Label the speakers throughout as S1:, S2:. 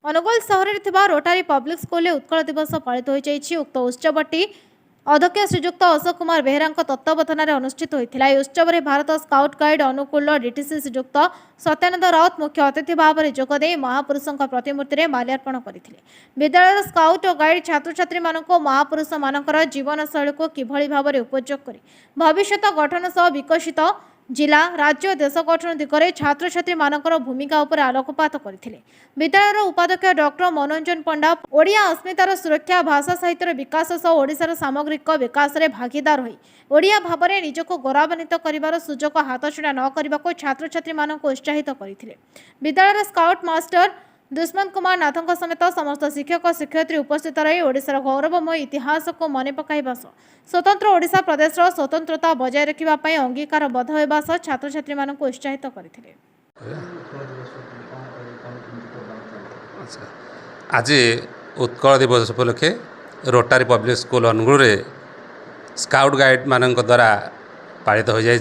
S1: अनुगोल सहर में रोटारी public school Utkal दिवस पालित हो उक्त उत्सवटी अध्यक्ष श्रीजुक्त अशोक कुमार बेहरा तत्वावधान में अनुष्ठित होता है। उत्सव में भारत स्काउट गाइड अनुकूल डीटीसी श्रीजुक्त सत्यानंद राउत मुख्य अतिथि भाव में जोगदे महापुरुषों प्रतिमूर्ति में माल्यार्पण करते। विद्यालय स्काउट और गाइड छात्र छात्री महापुरुष मानकर जीवन शैली को किभली भाव में उपयोग कर भविष्य गठन सह विकसित जिला राज्य देश गठन दिगरे छात्र छात्री मानकर भूमिका उपर आलोकपात करथिले। विद्यालयर उपाध्यक्ष डॉक्टर मनोरंजन पंडा ओडिया अस्मितार सुरक्षा भाषा साहित्यर विकास सह ओडिशार सामग्रिक विकास में भागीदार होई ओडिया भावरे निजको गौरवान्वित करिवार सुजोग हाथछड़ा न करबाको छात्र छात्री माननको उत्साहित करथिले। विद्यालयर स्काउट मास्टर दुष्मंत कुमार नाथों समेत समस्त शिक्षक शिक्षयित्री उपस्थित रही ओडिशार गौरवमय इतिहास को मन पकाइबा स्वतंत्र ओडिशा प्रदेश स्वतंत्रता बजाय रखिबा अंगीकारबद्ध होइबा छात्र छात्री माननको उत्साहित करथिले।
S2: आज उत्कल दिवस उपलक्षे रोटारी पब्लिक स्कूल अनुगुल रे स्काउट गाइड मान द्वारा पालित हो जाए।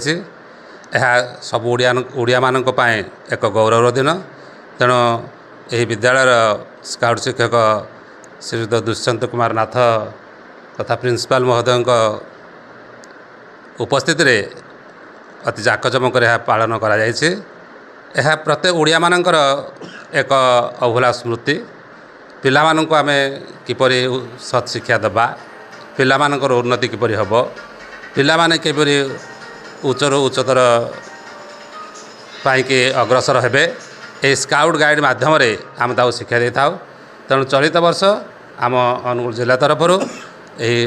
S2: सब ओडिया मानक पाए एक गौरव दिन। तेणु यही विद्यालय स्काउट शिक्षक श्रीयुक्त दुष्यंत कुमार नाथ तथा प्रिंसिपाल महोदय उपस्थित रे अति जाकजमक पालन करा जायछि। यह प्रत्येक ओडिया मानकर एक अभूला स्मृति। पिला मानक आमे किपरि सत् शिक्षा देबा, पिला मानकर उन्नति किपरि हबो, पिला माने किपरि उच्चर उच्चतर पाइके अग्रसर हेबे, ए स्काउट गाइड माध्यम आम ताऊ शिक्षा दे था। तेणु चलित वर्ष आम अनुगुल जिला तरफ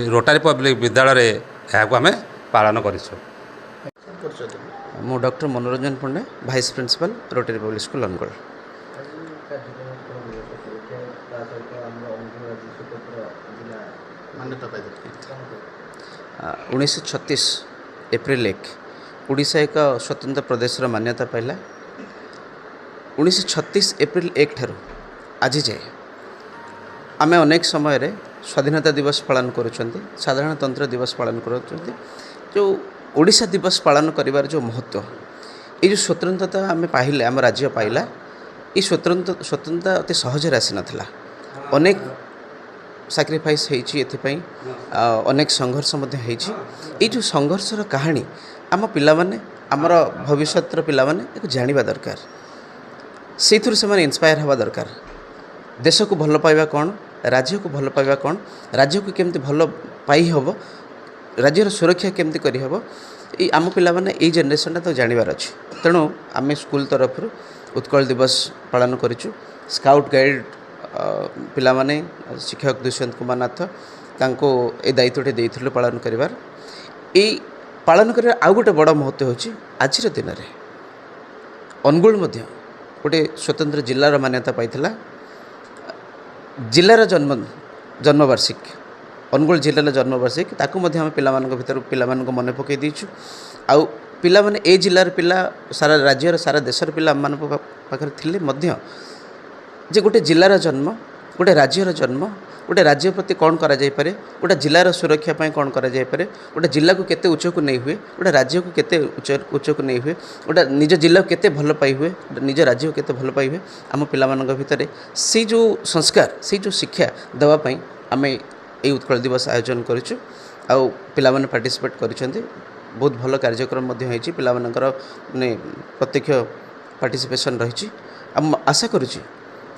S2: रोटारी पब्लिक विद्यालय यहाँ आम पालन करूँ।
S3: मु doctor Manoranjan Panda vice principal Rotary public school Angul. 1936 April 1 Odisha एक स्वतंत्र प्रदेश मान्यता पाइला। 1936 एप्रिल 1 ठारू आज जाए आमे अनेक समय रे स्वाधीनता दिवस पालन करुछंती, साधारणतंत्र दिवस पालन करुछंती। जो ओडिशा दिवस पालन करिवार जो महत्व, ये जो स्वतंत्रता आमे पाइले, आम राज्य पाइला, ये स्वतंत्रता अति सहज आसी नथिला। अनेक सैक्रिफाइस होइछि, एथिपई अनेक संघर्ष मध्य होइछि। ये जो संघर्षर कहानी आम पिला माने, आमर भविष्यतर पिला माने एक जानिबा दरकार, से इन्स्पायर हवा दरकार। देश को भल पाइबा कौन, राज्य को भल पाइबा कौन, राज्य को केमती भल पाई हम, राज्यर सुरक्षा केमती करी हम, ये आम पिला माने ये जनरेशन तो जानिबार अछि। तेणु आम स्कूल तरफ उत्कल दिवस पालन करिछु। स्काउट गाइड पिला माने शिक्षक दुष्यंत कुमार नाथ तांको ए दायित्वटे देइथिलु पालन करिवार। ए पालन कर आउ गोटे बड़ महत्व होछि, आज दिन में अनुगुल मध्य गोटे स्वतंत्र जिलार मान्यता पाइथिला। जिलार जन्मवार्षिक अनुगुल जिलार जन्मवार्षिक ताकू मध्य आम पिला भीतर पिला मन पकई देछु। आउ पिला माने ए जिलार पिला सारा राज्यर सारा देशर पिला आम पाखरे थिले मध्य जे गोटे जिलार जन्म, गोटे राज्यर जन्म, गोटे राज्य प्रति कौन करा जाय पारे, गोटे जिलार सुरक्षा पाई कौन करा जाय पारे, गोटे जिला को केते उच्च को नहीं हुए, गोटे राज्य को केते उच्च को नहीं हुए, गोटे निज जिला को केते भल पाई हुए, निज राज्य को केते भल पाई हुए। आम पिला मानक भितर से जो संस्कार, से जो शिक्षा देवा पई आमे ए उत्कल दिवस आयोजन करिछु। आउ पिला माने पार्टिसिपेट करिसेंती, बहुत भल कार्यक्रम मध्य होइछि। पिला मानकर माने प्रत्यक्ष पार्टिसिपेशन रहिछि। आम आशा करूछि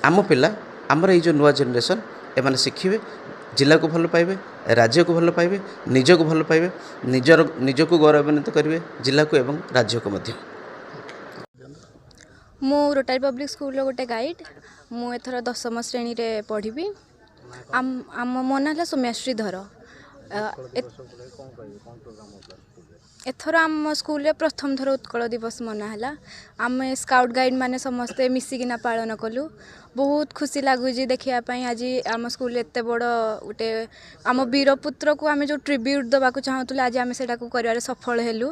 S3: आम पिला आमर ये जो नुआ जनरेशन एमाने शिखिबे, जिला को भल पाइबे, राज्य को भल पाइबे, निज को भल पाइबे, निज को गौरवान्वित करिवे, जिला को एवं राज्य को मध्य।
S4: मु रोटारी पब्लिक स्कूल गोटे गाइड। मु एथर 10म श्रेणी रे पढ़ी। आम मो ना सौम्याश्री धर। एथर आम स्कूल रे प्रथम थर उत्कल दिवस मनाला। आम स्काउट गाइड माने समस्ते मिसिकिना पालन कलु। बहुत खुशी लगुच देखापी आज आम स्कूल एत बड़ गोटे आम वीरपुत्र को आम जो ट्रिब्यूट देवाक चाहूँ आज आम से कर सफल हेलु।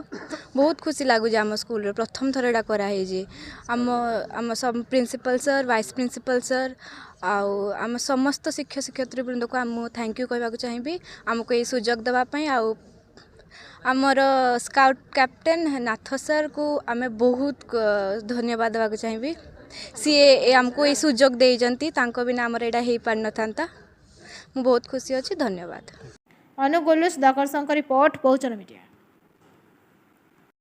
S4: बहुत खुशी लगुच आम स्कूल प्रथम थर एटा कराई। आम सब principal sir, vice principal sir आम समस्त शिक्षक शिक्षयित्री वृंद को आम थैंक यू कहवाक चाहिए आमको ये सुजोग देवाई। आमर स्काउट कैप्टेन नाथ सर को आम बहुत धन्यवाद देवाक चाहिए। सीए आमको ये सुजोग देइजंती तांको बिना हमर एडा हेई पार न थांता मु बहुत खुशी अछि धन्यवाद।
S1: अनुगोलुस दाकर रिपोर्ट बहुजन मीडिया।